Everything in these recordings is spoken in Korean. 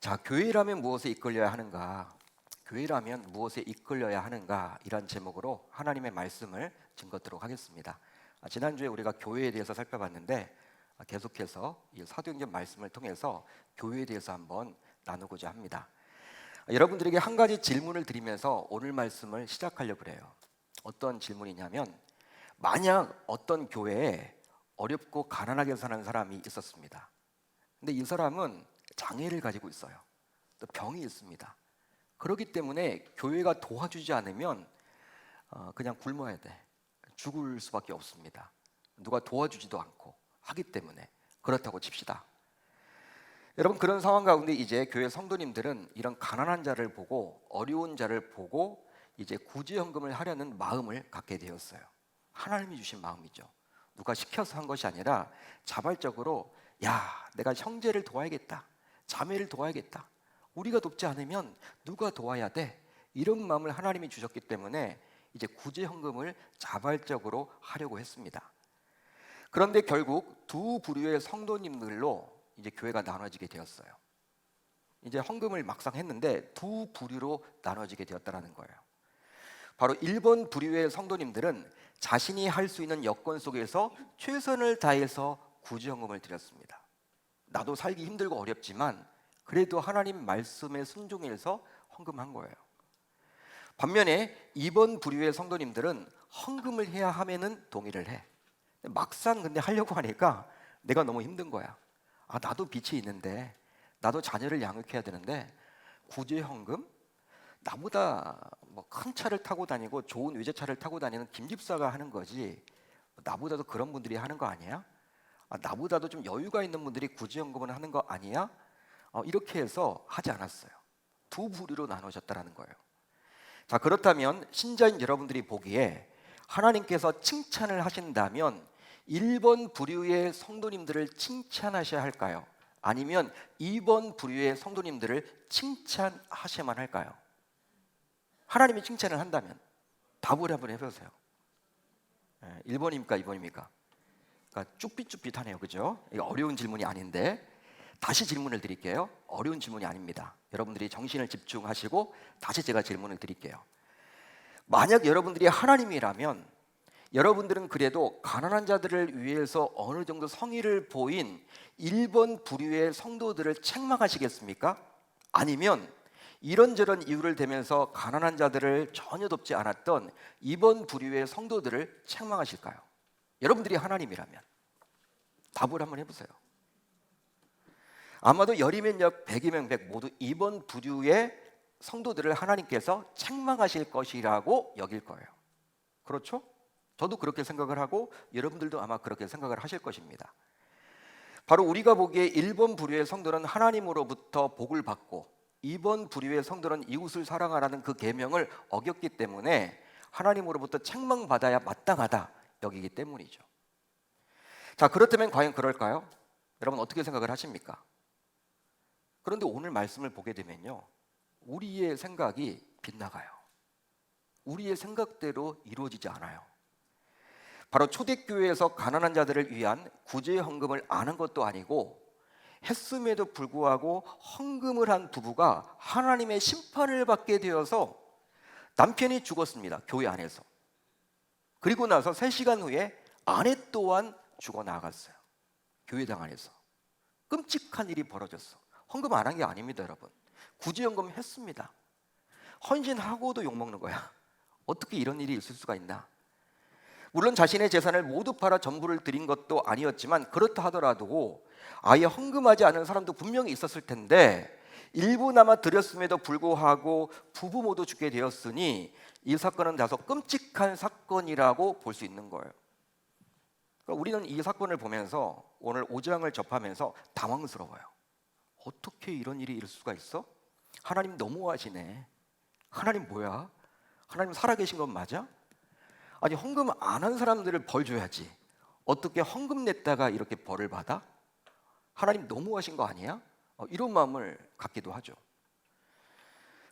자, 교회라면 무엇에 이끌려야 하는가? 교회라면 무엇에 이끌려야 하는가? 이런 제목으로 하나님의 말씀을 증거하도록 하겠습니다. 지난주에 우리가 교회에 대해서 살펴봤는데 계속해서 이 사도행전 말씀을 통해서 교회에 대해서 한번 나누고자 합니다. 여러분들에게 한 가지 질문을 드리면서 오늘 말씀을 시작하려고 그래요. 어떤 질문이냐면, 만약 어떤 교회에 어렵고 가난하게 사는 사람이 있었습니다. 근데 이 사람은 장애를 가지고 있어요. 또 병이 있습니다. 그렇기 때문에 교회가 도와주지 않으면 그냥 굶어야 돼. 죽을 수밖에 없습니다. 누가 도와주지도 않고 하기 때문에. 그렇다고 칩시다. 여러분, 그런 상황 가운데 이제 교회 성도님들은 이런 가난한 자를 보고, 어려운 자를 보고 이제 구제헌금을 하려는 마음을 갖게 되었어요. 하나님이 주신 마음이죠. 누가 시켜서 한 것이 아니라 자발적으로, 야, 내가 형제를 도와야겠다, 자매를 도와야겠다, 우리가 돕지 않으면 누가 도와야 돼, 이런 마음을 하나님이 주셨기 때문에 이제 구제헌금을 자발적으로 하려고 했습니다. 그런데 결국 두 부류의 성도님들로 이제 교회가 나눠지게 되었어요. 이제 헌금을 막상 했는데 두 부류로 나눠지게 되었다는 거예요. 바로 1번 부류의 성도님들은 자신이 할 수 있는 여건 속에서 최선을 다해서 구제헌금을 드렸습니다. 나도 살기 힘들고 어렵지만 그래도 하나님 말씀에 순종해서 헌금한 거예요. 반면에 2번 부류의 성도님들은 헌금을 해야 하면은 동의를 해. 막상 근데 하려고 하니까 내가 너무 힘든 거야. 나도 빚이 있는데, 나도 자녀를 양육해야 되는데 구제헌금? 나보다 뭐 큰 차를 타고 다니고 좋은 외제차를 타고 다니는 김 집사가 하는 거지, 나보다도 그런 분들이 하는 거 아니야? 나보다도 좀 여유가 있는 분들이 구제헌금을 하는 거 아니야? 이렇게 해서 하지 않았어요. 두 부류로 나눠졌다는 거예요. 자, 그렇다면 신자인 여러분들이 보기에 하나님께서 칭찬을 하신다면 1번 부류의 성도님들을 칭찬하셔야 할까요? 아니면 2번 부류의 성도님들을 칭찬하셔야만 할까요? 하나님이 칭찬을 한다면 답을 한번 해보세요. 1번입니까 2번입니까? 그러니까 쭈삣쭈삣하네요, 그죠? 이거 어려운 질문이 아닌데 다시 질문을 드릴게요. 어려운 질문이 아닙니다. 여러분들이 정신을 집중하시고 다시 제가 질문을 드릴게요. 만약 여러분들이 하나님이라면 여러분들은 그래도 가난한 자들을 위해서 어느 정도 성의를 보인 1번 부류의 성도들을 책망하시겠습니까? 아니면 이런저런 이유를 대면서 가난한 자들을 전혀 돕지 않았던 2번 부류의 성도들을 책망하실까요? 여러분들이 하나님이라면 답을 한번 해보세요. 아마도 열이면 역, 백이면 백 모두 2번 부류의 성도들을 하나님께서 책망하실 것이라고 여길 거예요. 그렇죠? 저도 그렇게 생각을 하고 여러분들도 아마 그렇게 생각을 하실 것입니다. 바로 우리가 보기에 1번 부류의 성도는 하나님으로부터 복을 받고 2번 부류의 성도는 이웃을 사랑하라는 그 계명을 어겼기 때문에 하나님으로부터 책망받아야 마땅하다 여기기 때문이죠. 자, 그렇다면 과연 그럴까요? 여러분 어떻게 생각을 하십니까? 그런데 오늘 말씀을 보게 되면요, 우리의 생각이 빗나가요. 우리의 생각대로 이루어지지 않아요. 바로 초대교회에서 가난한 자들을 위한 구제헌금을 안 한 것도 아니고 했음에도 불구하고 헌금을 한 부부가 하나님의 심판을 받게 되어서 남편이 죽었습니다. 교회 안에서. 그리고 나서 3시간 후에 아내 또한 죽어나갔어요. 교회당 안에서. 끔찍한 일이 벌어졌어. 헌금 안 한 게 아닙니다, 여러분. 구제헌금 했습니다. 헌신하고도 욕먹는 거야. 어떻게 이런 일이 있을 수가 있나? 물론 자신의 재산을 모두 팔아 전부를 드린 것도 아니었지만 그렇다 하더라도 아예 헌금하지 않은 사람도 분명히 있었을 텐데 일부나마 드렸음에도 불구하고 부부 모두 죽게 되었으니 이 사건은 다소 끔찍한 사건이라고 볼 수 있는 거예요. 그러니까 우리는 이 사건을 보면서 오늘 5장을 접하면서 당황스러워요. 어떻게 이런 일이 있을 수가 있어? 하나님 너무하시네. 하나님 뭐야? 하나님 살아계신 건 맞아? 아니, 헌금 안 한 사람들을 벌 줘야지. 어떻게 헌금 냈다가 이렇게 벌을 받아? 하나님 너무하신 거 아니야? 이런 마음을 갖기도 하죠.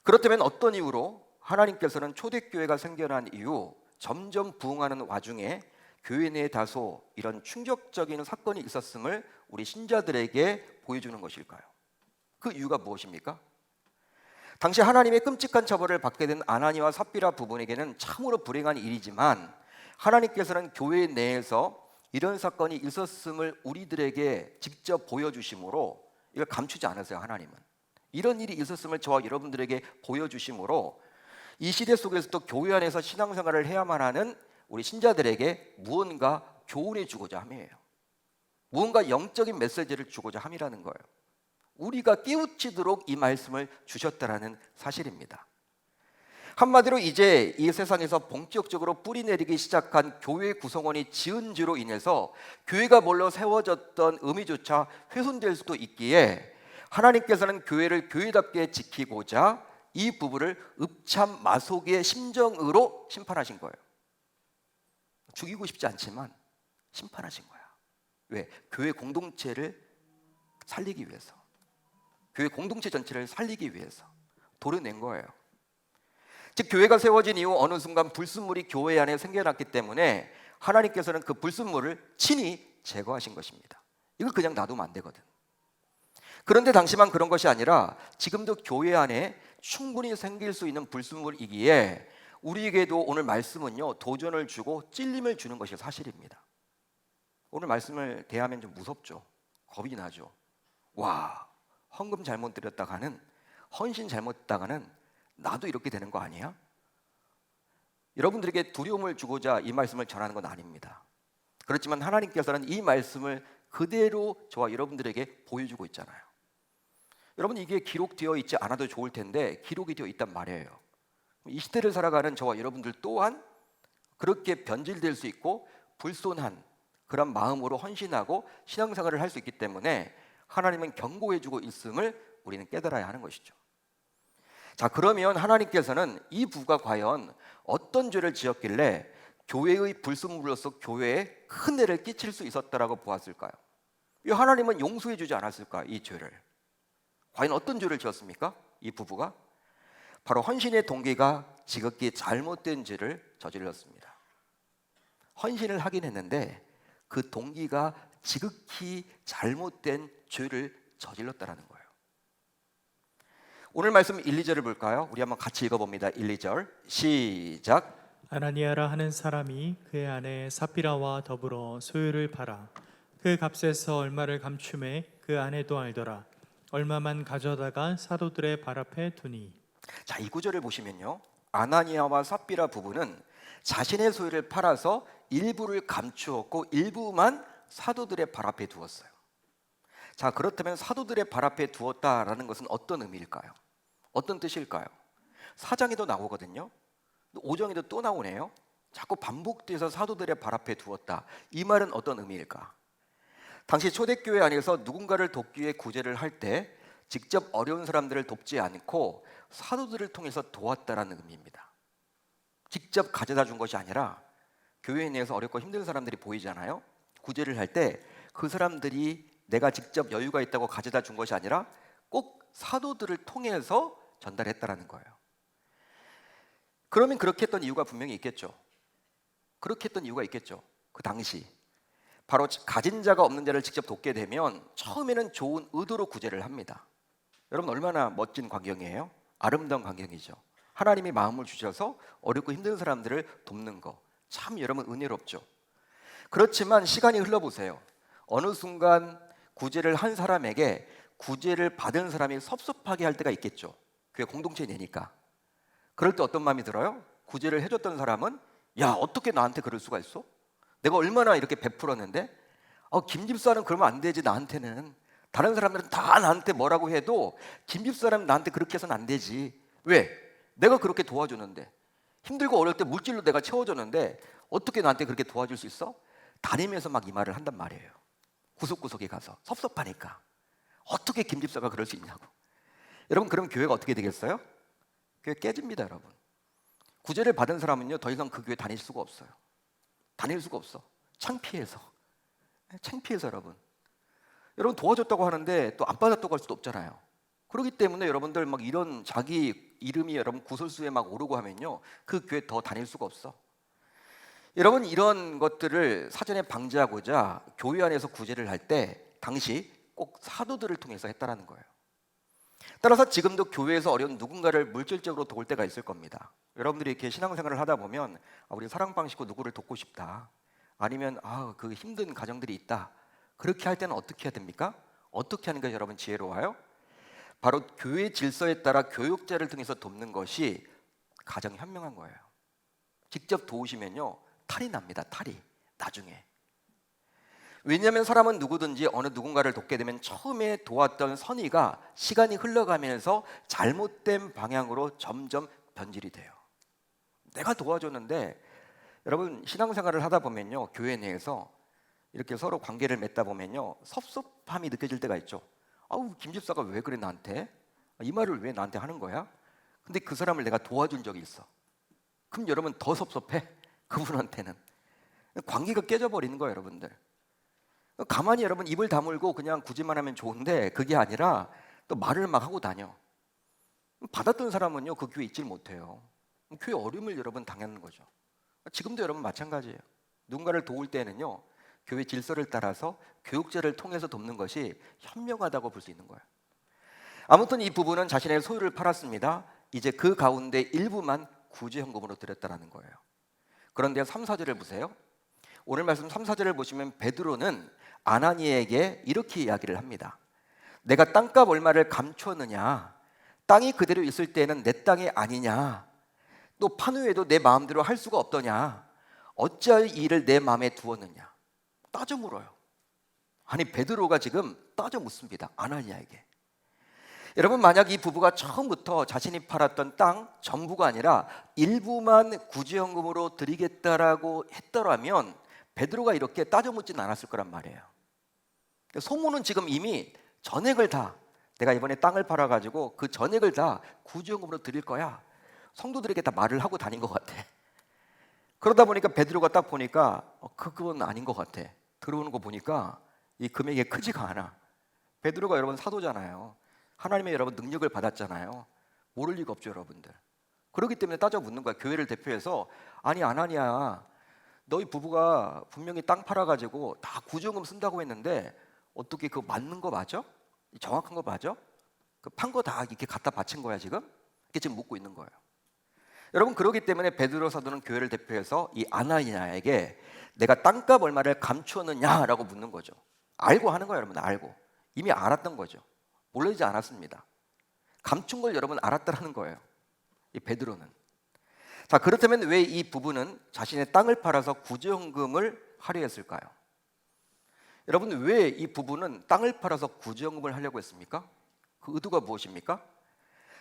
그렇다면 어떤 이유로 하나님께서는 초대교회가 생겨난 이후 점점 부흥하는 와중에 교회 내에 다소 이런 충격적인 사건이 있었음을 우리 신자들에게 보여주는 것일까요? 그 이유가 무엇입니까? 당시 하나님의 끔찍한 처벌을 받게 된 아나니와 삽비라 부부에게는 참으로 불행한 일이지만 하나님께서는 교회 내에서 이런 사건이 있었음을 우리들에게 직접 보여주심으로 이걸 감추지 않으세요. 하나님은 이런 일이 있었음을 저와 여러분들에게 보여주심으로 이 시대 속에서도 교회 안에서 신앙생활을 해야만 하는 우리 신자들에게 무언가 교훈해 주고자 함이에요. 무언가 영적인 메시지를 주고자 함이라는 거예요. 우리가 깨우치도록 이 말씀을 주셨다라는 사실입니다. 한마디로 이제 이 세상에서 본격적으로 뿌리내리기 시작한 교회 구성원이 지은 죄로 인해서 교회가 몰려 세워졌던 의미조차 훼손될 수도 있기에 하나님께서는 교회를 교회답게 지키고자 이 부부를 읍참 마속의 심정으로 심판하신 거예요. 죽이고 싶지 않지만 심판하신 거야. 왜? 교회 공동체를 살리기 위해서, 교회 공동체 전체를 살리기 위해서 도려낸 거예요. 즉 교회가 세워진 이후 어느 순간 불순물이 교회 안에 생겨났기 때문에 하나님께서는 그 불순물을 친히 제거하신 것입니다. 이걸 그냥 놔두면 안 되거든. 그런데 당시만 그런 것이 아니라 지금도 교회 안에 충분히 생길 수 있는 불순물이기에 우리에게도 오늘 말씀은요, 도전을 주고 찔림을 주는 것이 사실입니다. 오늘 말씀을 대하면 좀 무섭죠. 겁이 나죠. 와, 헌금 잘못 드렸다가는, 헌신 잘못했다가는 나도 이렇게 되는 거 아니야? 여러분들에게 두려움을 주고자 이 말씀을 전하는 건 아닙니다. 그렇지만 하나님께서는 이 말씀을 그대로 저와 여러분들에게 보여주고 있잖아요. 여러분, 이게 기록되어 있지 않아도 좋을 텐데 기록이 되어 있단 말이에요. 이 시대를 살아가는 저와 여러분들 또한 그렇게 변질될 수 있고 불손한 그런 마음으로 헌신하고 신앙생활을 할 수 있기 때문에 하나님은 경고해주고 있음을 우리는 깨달아야 하는 것이죠. 자, 그러면 하나님께서는 이 부부가 과연 어떤 죄를 지었길래 교회의 불순물로서 교회에 큰 해를 끼칠 수 있었다라고 보았을까요? 왜 하나님은 용서해 주지 않았을까, 이 죄를? 과연 어떤 죄를 지었습니까? 이 부부가 바로 헌신의 동기가 지극히 잘못된 죄를 저질렀습니다. 헌신을 하긴 했는데 그 동기가 지극히 잘못된 죄를 저질렀다라는 거예요. 오늘 말씀 1, 2절을 볼까요? 우리 한번 같이 읽어봅니다. 1, 2절 시작. 아나니아라 하는 사람이 그의 아내 삽비라와 더불어 소유를 팔아 그 값에서 얼마를 감춤해 그 아내도 알더라. 얼마만 가져다가 사도들의 발 앞에 두니. 자, 이 구절을 보시면요, 아나니아와 삽비라 부부는 자신의 소유를 팔아서 일부를 감추었고 일부만 사도들의 발 앞에 두었어요. 자, 그렇다면 사도들의 발 앞에 두었다라는 것은 어떤 의미일까요? 어떤 뜻일까요? 4장에도 나오거든요. 5장에도 또 나오네요. 자꾸 반복돼서 사도들의 발 앞에 두었다. 이 말은 어떤 의미일까? 당시 초대교회 안에서 누군가를 돕기 위해 구제를 할 때 직접 어려운 사람들을 돕지 않고 사도들을 통해서 도왔다라는 의미입니다. 직접 가져다 준 것이 아니라 교회 내에서 어렵고 힘든 사람들이 보이잖아요. 구제를 할 때 그 사람들이 내가 직접 여유가 있다고 가져다 준 것이 아니라 꼭 사도들을 통해서 전달했다라는 거예요. 그러면 그렇게 했던 이유가 분명히 있겠죠. 그렇게 했던 이유가 있겠죠. 그 당시 바로 가진 자가 없는 자를 직접 돕게 되면 처음에는 좋은 의도로 구제를 합니다. 여러분, 얼마나 멋진 광경이에요? 아름다운 광경이죠. 하나님이 마음을 주셔서 어렵고 힘든 사람들을 돕는 거, 참 여러분 은혜롭죠. 그렇지만 시간이 흘러보세요. 어느 순간 구제를 한 사람에게 구제를 받은 사람이 섭섭하게 할 때가 있겠죠. 그게 공동체 내니까. 그럴 때 어떤 마음이 들어요? 구제를 해줬던 사람은 야, 어떻게 나한테 그럴 수가 있어? 내가 얼마나 이렇게 베풀었는데? 김 집사는 그러면 안 되지. 나한테는 다른 사람들은 다 나한테 뭐라고 해도 김 집사는 나한테 그렇게 해서는 안 되지. 왜? 내가 그렇게 도와줬는데, 힘들고 어려울 때 물질로 내가 채워줬는데 어떻게 나한테 그렇게 도와줄 수 있어? 다니면서 막 이 말을 한단 말이에요. 구석구석에 가서 섭섭하니까. 어떻게 김 집사가 그럴 수 있냐고. 여러분, 그럼 교회가 어떻게 되겠어요? 교회 깨집니다. 여러분, 구제를 받은 사람은요 더 이상 그 교회 다닐 수가 없어요. 다닐 수가 없어. 창피해서. 여러분 도와줬다고 하는데 또 안 받았다고 할 수도 없잖아요. 그렇기 때문에 여러분들 막 이런 자기 이름이 여러분 구설수에 막 오르고 하면요 그 교회 더 다닐 수가 없어. 여러분, 이런 것들을 사전에 방지하고자 교회 안에서 구제를 할 때 당시 꼭 사도들을 통해서 했다라는 거예요. 따라서 지금도 교회에서 어려운 누군가를 물질적으로 도울 때가 있을 겁니다. 여러분들이 이렇게 신앙생활을 하다 보면 우리 사랑방 식구 누구를 돕고 싶다, 아니면 그 힘든 가정들이 있다, 그렇게 할 때는 어떻게 해야 됩니까? 어떻게 하는 게 여러분 지혜로워요? 바로 교회 질서에 따라 교육자를 통해서 돕는 것이 가장 현명한 거예요. 직접 도우시면요, 탈이 납니다. 탈이 나중에. 왜냐하면 사람은 누구든지 어느 누군가를 돕게 되면 처음에 도왔던 선의가 시간이 흘러가면서 잘못된 방향으로 점점 변질이 돼요. 내가 도와줬는데, 여러분 신앙생활을 하다 보면요, 교회 내에서 이렇게 서로 관계를 맺다 보면요, 섭섭함이 느껴질 때가 있죠. 김 집사가 왜 그래 나한테? 이 말을 왜 나한테 하는 거야? 근데 그 사람을 내가 도와준 적이 있어. 그럼 여러분 더 섭섭해. 그분한테는 관계가 깨져버리는 거예요, 여러분들. 가만히 여러분 입을 다물고 그냥 구제만 하면 좋은데, 그게 아니라 또 말을 막 하고 다녀. 받았던 사람은요, 그 교회 있질 못해요. 교회 어려움을 여러분 당하는 거죠. 지금도 여러분 마찬가지예요. 누군가를 도울 때는요, 교회 질서를 따라서 교육자를 통해서 돕는 것이 현명하다고 볼 수 있는 거예요. 아무튼 이 부부는 자신의 소유를 팔았습니다. 이제 그 가운데 일부만 구제현금으로 드렸다라는 거예요. 그런데 3, 4절을 보세요. 오늘 말씀 3, 4절을 보시면 베드로는 아나니에게 이렇게 이야기를 합니다. 내가 땅값 얼마를 감추었느냐? 땅이 그대로 있을 때는 내 땅이 아니냐? 또 판 후에도 내 마음대로 할 수가 없더냐? 어찌하여 이 일을 내 마음에 두었느냐? 따져 물어요. 아니, 베드로가 지금 따져 묻습니다, 아나니아에게. 여러분, 만약 이 부부가 처음부터 자신이 팔았던 땅 전부가 아니라 일부만 구제현금으로 드리겠다라고 했더라면 베드로가 이렇게 따져 묻진 않았을 거란 말이에요. 소문은 지금 이미 전액을 다, 내가 이번에 땅을 팔아가지고 그 전액을 다 구제현금으로 드릴 거야, 성도들에게 다 말을 하고 다닌 것 같아. 그러다 보니까 베드로가 딱 보니까 그건 아닌 것 같아. 들어오는 거 보니까 이 금액이 크지가 않아. 베드로가 여러분 사도잖아요. 하나님의 여러분 능력을 받았잖아요. 모를 리가 없죠, 여러분들. 그렇기 때문에 따져 묻는 거야. 교회를 대표해서, 아니 아나니아, 너희 부부가 분명히 땅 팔아가지고 다 구제현금 쓴다고 했는데 어떻게 그거 맞는 거 맞아? 정확한 거 맞아? 그 판 거 다 이렇게 갖다 바친 거야 지금? 이렇게 지금 묻고 있는 거예요. 여러분, 그렇기 때문에 베드로 사도는 교회를 대표해서 이 아나니아에게 내가 땅값 얼마를 감추었느냐라고 묻는 거죠. 알고 하는 거예요, 여러분. 알고. 이미 알았던 거죠. 몰라지지 않았습니다. 감춘 걸 여러분 알았다라는 거예요, 이 베드로는. 자, 그렇다면 왜 이 부부는 자신의 땅을 팔아서 구제현금을 하려 했을까요? 여러분, 왜 이 부부는 땅을 팔아서 구제현금을 하려고 했습니까? 그 의도가 무엇입니까?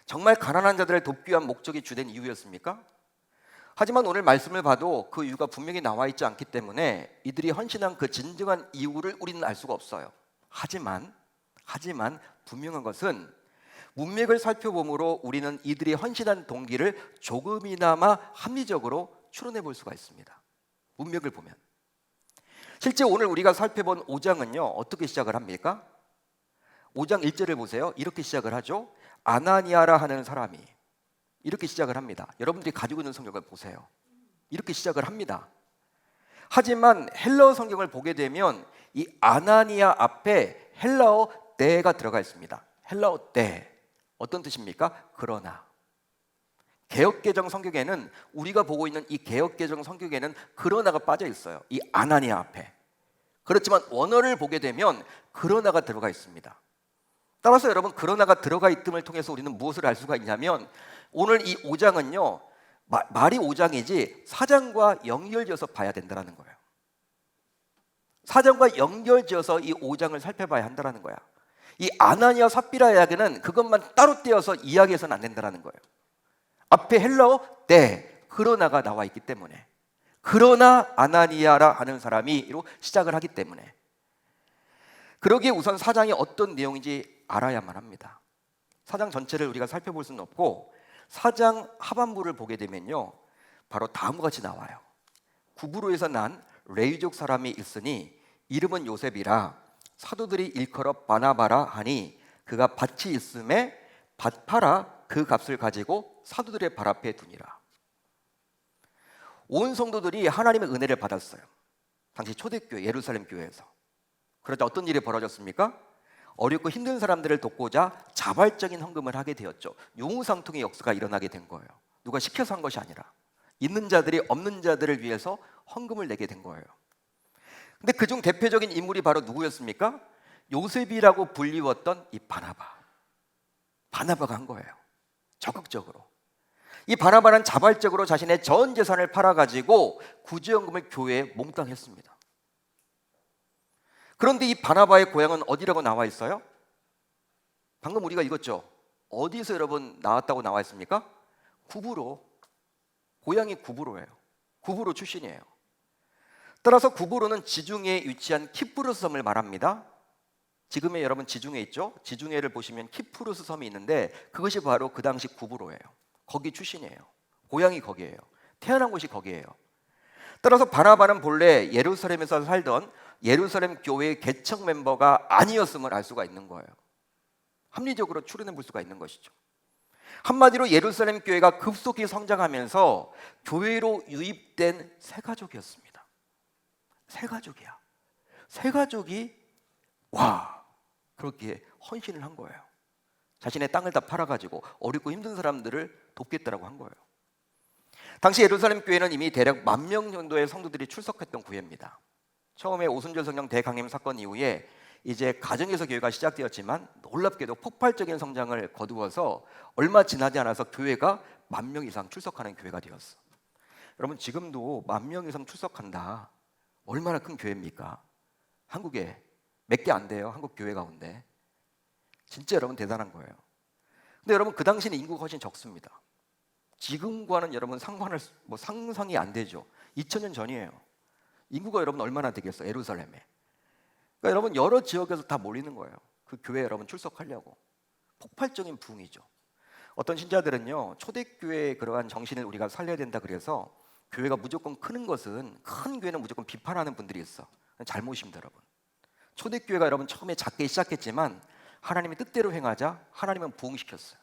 정말 가난한 자들을 돕기 위한 목적이 주된 이유였습니까? 하지만 오늘 말씀을 봐도 그 이유가 분명히 나와 있지 않기 때문에 이들이 헌신한 그 진정한 이유를 우리는 알 수가 없어요. 하지만 분명한 것은 문맥을 살펴보므로 우리는 이들이 헌신한 동기를 조금이나마 합리적으로 추론해 볼 수가 있습니다. 문맥을 보면. 실제 오늘 우리가 살펴본 5장은요 어떻게 시작을 합니까? 5장 1절을 보세요. 이렇게 시작을 하죠. 아나니아라 하는 사람이, 이렇게 시작을 합니다. 여러분들이 가지고 있는 성경을 보세요. 이렇게 시작을 합니다. 하지만 헬라어 성경을 보게 되면 이 아나니아 앞에 헬라어 데가 들어가 있습니다. 헬라어 데, 어떤 뜻입니까? 그러나. 개역개정 성경에는, 우리가 보고 있는 이 개역개정 성경에는 그러나가 빠져 있어요, 이 아나니아 앞에. 그렇지만 원어를 보게 되면 그러나가 들어가 있습니다. 따라서 여러분, 그러나가 들어가 있음을 통해서 우리는 무엇을 알 수가 있냐면, 오늘 이 5장은요 말이 5장이지 4장과 연결지어서 봐야 된다는 거예요. 4장과 연결지어서 이 5장을 살펴봐야 한다는 거야. 이 아나니아 삽비라 이야기는 그것만 따로 떼어서 이야기해서는 안 된다는 거예요. 앞에 헬라어 데, 그러나가 나와 있기 때문에, 그러나 아나니아라 하는 사람이로 시작을 하기 때문에, 그러기에 우선 4장이 어떤 내용인지 알아야만 합니다. 4장 전체를 우리가 살펴볼 수는 없고 4장 하반부를 보게 되면요 바로 다음과 같이 나와요. 구브로에서 난 레위족 사람이 있으니 이름은 요셉이라 사도들이 일컬어 바나바라 하니 그가 밭이 있음에 밭 팔아 그 값을 가지고 사도들의 발 앞에 두니라. 온 성도들이 하나님의 은혜를 받았어요. 당시 초대교회 예루살렘 교회에서. 그러자 어떤 일이 벌어졌습니까? 어렵고 힘든 사람들을 돕고자 자발적인 헌금을 하게 되었죠. 용우상통의 역사가 일어나게 된 거예요. 누가 시켜서 한 것이 아니라 있는 자들이 없는 자들을 위해서 헌금을 내게 된 거예요. 근데 그중 대표적인 인물이 바로 누구였습니까? 요셉이라고 불리웠던 이 바나바가 한 거예요. 적극적으로. 이 바나바는 자발적으로 자신의 전 재산을 팔아가지고 구제연금을 교회에 몽땅했습니다. 그런데 이 바나바의 고향은 어디라고 나와 있어요? 방금 우리가 읽었죠? 어디서 여러분 나왔다고 나와 있습니까? 구브로. 고향이 구브로예요. 구브로 출신이에요. 따라서 구브로는 지중해에 위치한 키프로스 섬을 말합니다. 지금의 여러분 지중해 있죠? 지중해를 보시면 키프로스 섬이 있는데 그것이 바로 그 당시 구브로예요. 거기 출신이에요. 고향이 거기예요. 태어난 곳이 거기예요. 따라서 바나바는 본래 예루살렘에서 살던 예루살렘 교회의 개척 멤버가 아니었음을 알 수가 있는 거예요. 합리적으로 추론해 볼 수가 있는 것이죠. 한마디로 예루살렘 교회가 급속히 성장하면서 교회로 유입된 새 가족이었습니다. 새 가족이야. 새 가족이 그렇게 헌신을 한 거예요. 자신의 땅을 다 팔아가지고 어렵고 힘든 사람들을 돕겠다라고 한 거예요. 당시 예루살렘 교회는 이미 대략 10,000명 정도의 성도들이 출석했던 교회입니다. 처음에 오순절 성령 대강림 사건 이후에 이제 가정에서 교회가 시작되었지만 놀랍게도 폭발적인 성장을 거두어서 얼마 지나지 않아서 교회가 10,000명 이상 출석하는 교회가 되었어. 여러분 지금도 10,000명 이상 출석한다. 얼마나 큰 교회입니까? 한국에 몇 개 안 돼요. 한국 교회 가운데. 진짜 여러분 대단한 거예요. 근데 여러분 그 당시는 인구가 훨씬 적습니다. 지금과는 여러분 상상이 안 되죠. 2000년 전이에요. 인구가 여러분 얼마나 되겠어요? 예루살렘에. 그러니까 여러분 여러 지역에서 다 몰리는 거예요. 그 교회에 여러분 출석하려고. 폭발적인 부흥이죠. 어떤 신자들은요, 초대교회의 그러한 정신을 우리가 살려야 된다 그래서 교회가 무조건 크는 것은, 큰 교회는 무조건 비판하는 분들이 있어. 잘못입니다, 여러분. 초대교회가 여러분 처음에 작게 시작했지만 하나님의 뜻대로 행하자 하나님은 부흥시켰어요.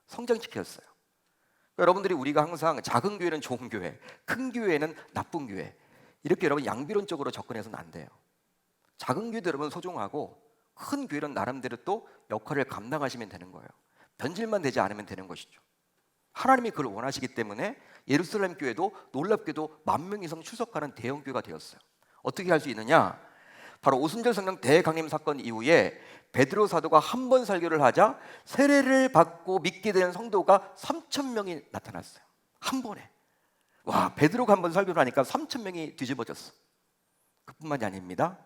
성장시켰어요. 그러니까 여러분들이 우리가 항상 작은 교회는 좋은 교회, 큰 교회는 나쁜 교회, 이렇게 여러분 양비론적으로 접근해서는 안 돼요. 작은 교회도 여러분 소중하고 큰 교회는 나름대로 또 역할을 감당하시면 되는 거예요. 변질만 되지 않으면 되는 것이죠. 하나님이 그걸 원하시기 때문에 예루살렘 교회도 놀랍게도 10,000명 이상 출석하는 대형 교회가 되었어요. 어떻게 할 수 있느냐? 바로 오순절 성령 대강림 사건 이후에 베드로 사도가 한 번 설교를 하자 세례를 받고 믿게 된 성도가 3,000명이 나타났어요. 한 번에. 베드로가 한 번 설교를 하니까 3,000명이 뒤집어졌어. 그뿐만이 아닙니다.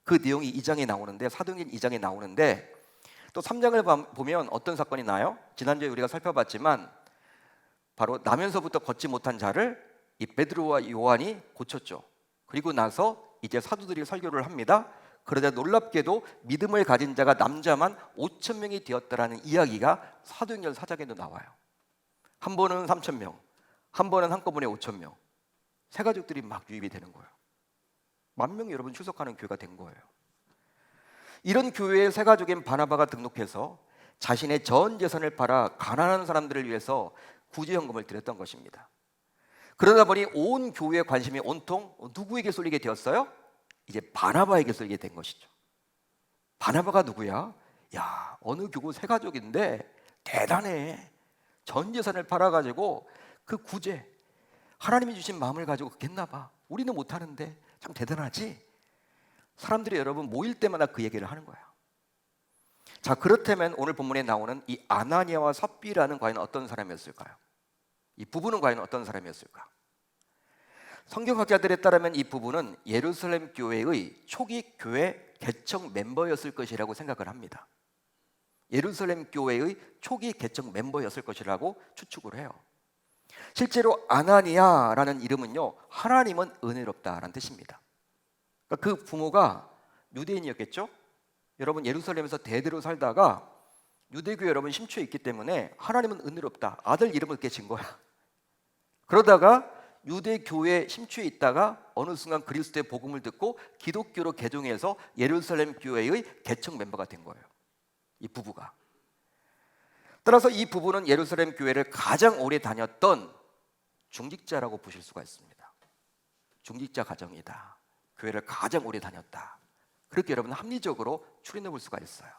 그 내용이 2장에 나오는데, 사도행전 2장에 나오는데 또 3장을 보면 어떤 사건이 나요? 지난주에 우리가 살펴봤지만 바로 나면서부터 걷지 못한 자를 이 베드로와 요한이 고쳤죠. 그리고 나서 이제 사도들이 설교를 합니다. 그러자 놀랍게도 믿음을 가진 자가 남자만 5,000명이 되었다라는 이야기가 사도행전 4장에도 나와요. 한 번은 3,000명, 한 번은 한꺼번에 5,000명. 새 가족들이 막 유입이 되는 거예요. 10,000명이 여러분 출석하는 교회가 된 거예요. 이런 교회의 새 가족인 바나바가 등록해서 자신의 전 재산을 팔아 가난한 사람들을 위해서 구제헌금을 드렸던 것입니다. 그러다 보니 온 교회의 관심이 온통 누구에게 쏠리게 되었어요? 이제 바나바에게 쏠리게 된 것이죠. 바나바가 누구야? 야, 어느 교구 새 가족인데 대단해. 전 재산을 팔아가지고 그 구제, 하나님이 주신 마음을 가지고 그렇게 했나 봐. 우리는 못하는데 참 대단하지? 사람들이 여러분 모일 때마다 그 얘기를 하는 거야. 자, 그렇다면 오늘 본문에 나오는 이 아나니아와 삽비라는 과연 어떤 사람이었을까요? 이 부부는 과연 어떤 사람이었을까? 성경학자들에 따르면 이 부부는 예루살렘 교회의 초기 교회 개척 멤버였을 것이라고 생각을 합니다. 예루살렘 교회의 초기 개척 멤버였을 것이라고 추측을 해요. 실제로 아나니아라는 이름은요, 하나님은 은혜롭다라는 뜻입니다. 그러니까 그 부모가 유대인이었겠죠? 여러분 예루살렘에서 대대로 살다가 유대교 여러분 심취해 있기 때문에 하나님은 은혜롭다, 아들 이름을 이렇게 진 거야. 그러다가 유대교에 심취해 있다가 어느 순간 그리스도의 복음을 듣고 기독교로 개종해서 예루살렘 교회의 개척 멤버가 된 거예요. 이 부부가. 따라서 이 부부는 예루살렘 교회를 가장 오래 다녔던 중직자라고 보실 수가 있습니다. 중직자 가정이다. 교회를 가장 오래 다녔다. 그렇게 여러분 합리적으로 추론해 볼 수가 있어요.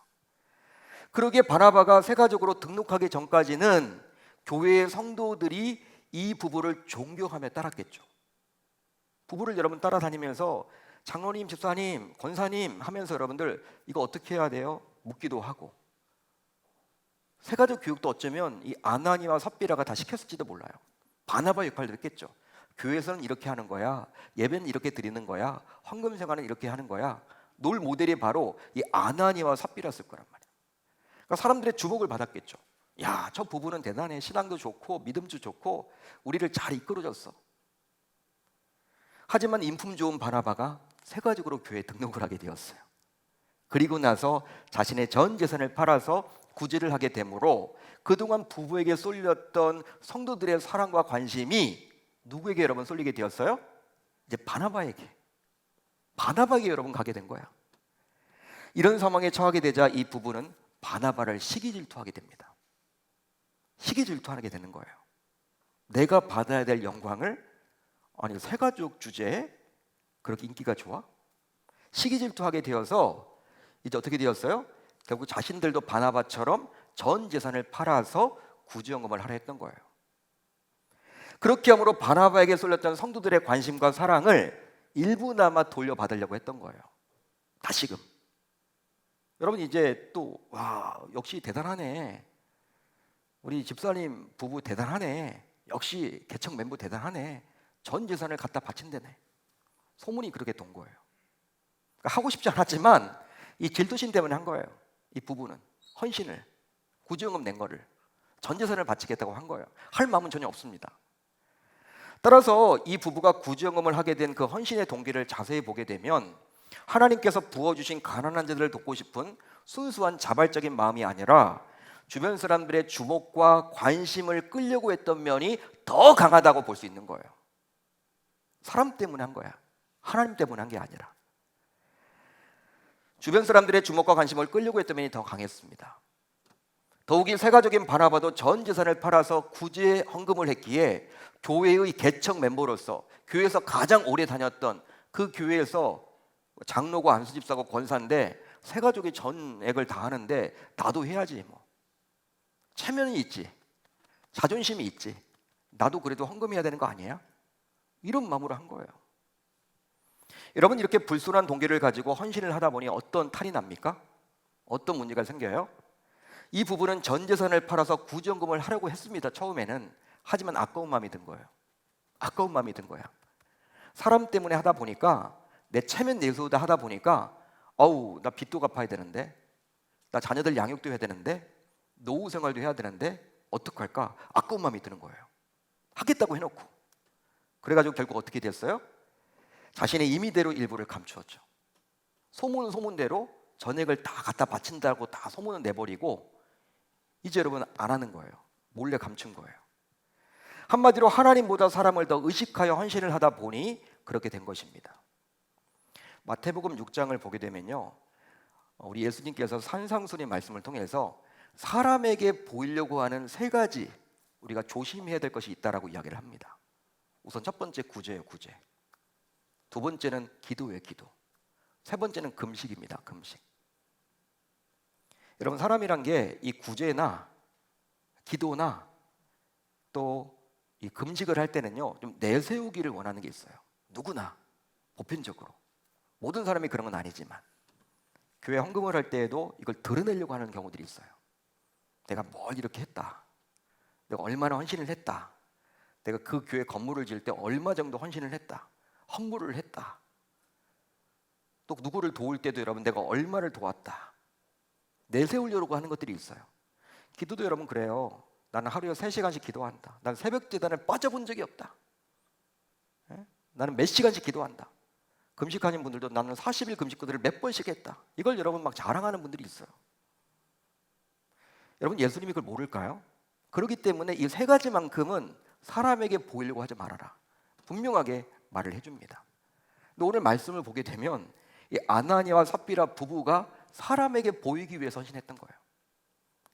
그러기에 바나바가 세가족으로 등록하기 전까지는 교회의 성도들이 이 부부를 존경하며 따랐겠죠. 부부를 여러분 따라다니면서 장로님, 집사님, 권사님 하면서 여러분들 이거 어떻게 해야 돼요? 묻기도 하고, 세가족 교육도 어쩌면 이 아나니와 삽비라가 다 시켰을지도 몰라요. 바나바 역할도 했겠죠. 교회에서는 이렇게 하는 거야, 예배는 이렇게 드리는 거야, 헌금 생활은 이렇게 하는 거야. 놀 모델이 바로 이 아나니와 삽비라였을 거란 말이에요. 그러니까 사람들의 주목을 받았겠죠. 야, 저 부부는 대단해. 신앙도 좋고 믿음도 좋고 우리를 잘 이끌어줬어. 하지만 인품 좋은 바나바가 세가족으로 교회에 등록을 하게 되었어요. 그리고 나서 자신의 전 재산을 팔아서 구제를 하게 되므로 그동안 부부에게 쏠렸던 성도들의 사랑과 관심이 누구에게 여러분 쏠리게 되었어요? 이제 바나바에게 여러분 가게 된 거야. 이런 상황에 처하게 되자 이 부부는 바나바를 시기질투하게 됩니다. 시기질투하게 되는 거예요. 내가 받아야 될 영광을, 아니 세가족 주제에 그렇게 인기가 좋아? 시기질투하게 되어서 이제 어떻게 되었어요? 결국 자신들도 바나바처럼 전 재산을 팔아서 구제연금을 하려 했던 거예요. 그렇게 함으로 바나바에게 쏠렸던 성도들의 관심과 사랑을 일부나마 돌려받으려고 했던 거예요. 다시금. 여러분 이제 또 와, 역시 대단하네. 우리 집사님 부부 대단하네. 역시 개척 멤버 대단하네. 전 재산을 갖다 바친다네. 소문이 그렇게 돈 거예요. 그러니까 하고 싶지 않았지만 이 질투심 때문에 한 거예요. 이 부부는 헌신을, 구제연금 낸 거를, 전 재산을 바치겠다고 한 거예요. 할 마음은 전혀 없습니다. 따라서 이 부부가 구제연금을 하게 된 그 헌신의 동기를 자세히 보게 되면 하나님께서 부어주신 가난한 자들을 돕고 싶은 순수한 자발적인 마음이 아니라 주변 사람들의 주목과 관심을 끌려고 했던 면이 더 강하다고 볼 수 있는 거예요. 사람 때문에 한 거야. 하나님 때문에 한 게 아니라 주변 사람들의 주목과 관심을 끌려고 했던 면이 더 강했습니다. 더욱이 세가족인 바나바도 전 재산을 팔아서 구제 헌금을 했기에 교회의 개척 멤버로서 교회에서 가장 오래 다녔던 그 교회에서 장로고 안수집사고 권사인데 세가족이 전액을 다 하는데 나도 해야지 뭐. 체면이 있지, 자존심이 있지, 나도 그래도 헌금해야 되는 거 아니야? 이런 마음으로 한 거예요. 여러분 이렇게 불순한 동기를 가지고 헌신을 하다 보니 어떤 탈이 납니까? 어떤 문제가 생겨요? 이 부부는 전 재산을 팔아서 구제연금을 하려고 했습니다. 처음에는. 하지만 아까운 마음이 든 거예요. 아까운 마음이 든 거야. 사람 때문에 하다 보니까, 내 체면 내세우다 하다 보니까 어우 나 빚도 갚아야 되는데, 나 자녀들 양육도 해야 되는데, 노후 생활도 해야 되는데 어떡할까? 아까운 마음이 드는 거예요. 하겠다고 해놓고. 그래가지고 결국 어떻게 됐어요? 자신의 임의대로 일부를 감추었죠. 소문은 소문대로 전액을 다 갖다 바친다고 다 소문을 내버리고 이제 여러분 안 하는 거예요. 몰래 감춘 거예요. 한마디로 하나님보다 사람을 더 의식하여 헌신을 하다 보니 그렇게 된 것입니다. 마태복음 6장을 보게 되면요, 우리 예수님께서 산상순의 말씀을 통해서 사람에게 보이려고 하는 세 가지 우리가 조심해야 될 것이 있다라고 이야기를 합니다. 우선 첫 번째 구제예요, 구제. 두 번째는 기도예요, 기도. 세 번째는 금식입니다, 금식. 여러분 사람이란 게 이 구제나 기도나 또 이 금식을 할 때는요 좀 내세우기를 원하는 게 있어요. 누구나 보편적으로 모든 사람이 그런 건 아니지만 교회 헌금을 할 때에도 이걸 드러내려고 하는 경우들이 있어요. 내가 뭘 이렇게 했다, 내가 얼마나 헌신을 했다, 내가 그 교회 건물을 지을 때 얼마 정도 헌신을 했다, 헌물을 했다, 또 누구를 도울 때도 여러분 내가 얼마를 도왔다, 내세우려고 하는 것들이 있어요. 기도도 여러분 그래요. 나는 하루에 3시간씩 기도한다. 나는 새벽 제단을 빠져본 적이 없다. 나는 몇 시간씩 기도한다. 금식하는 분들도 나는 40일 금식구들을 몇 번씩 했다. 이걸 여러분 막 자랑하는 분들이 있어요. 여러분 예수님이 그걸 모를까요? 그렇기 때문에 이 세 가지만큼은 사람에게 보이려고 하지 말아라. 분명하게 말을 해줍니다. 근데 오늘 말씀을 보게 되면 이 아나니아와 삽비라 부부가 사람에게 보이기 위해서 헌신했던 거예요.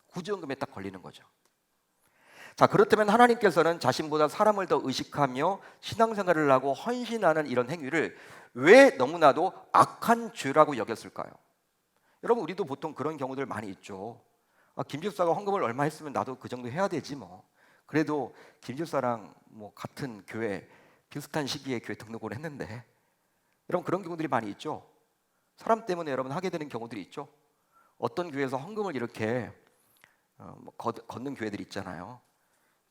구제연금에 딱 걸리는 거죠. 자, 그렇다면 하나님께서는 자신보다 사람을 더 의식하며 신앙생활을 하고 헌신하는 이런 행위를 왜 너무나도 악한 죄라고 여겼을까요? 여러분, 우리도 보통 그런 경우들 많이 있죠. 김 집사가 헌금을 얼마 했으면 나도 그 정도 해야 되지 뭐. 그래도 김 집사랑 뭐 같은 교회 비슷한 시기에 교회 등록을 했는데, 여러분 그런 경우들이 많이 있죠. 사람 때문에 여러분 하게 되는 경우들이 있죠. 어떤 교회에서 헌금을 이렇게 걷는 교회들이 있잖아요.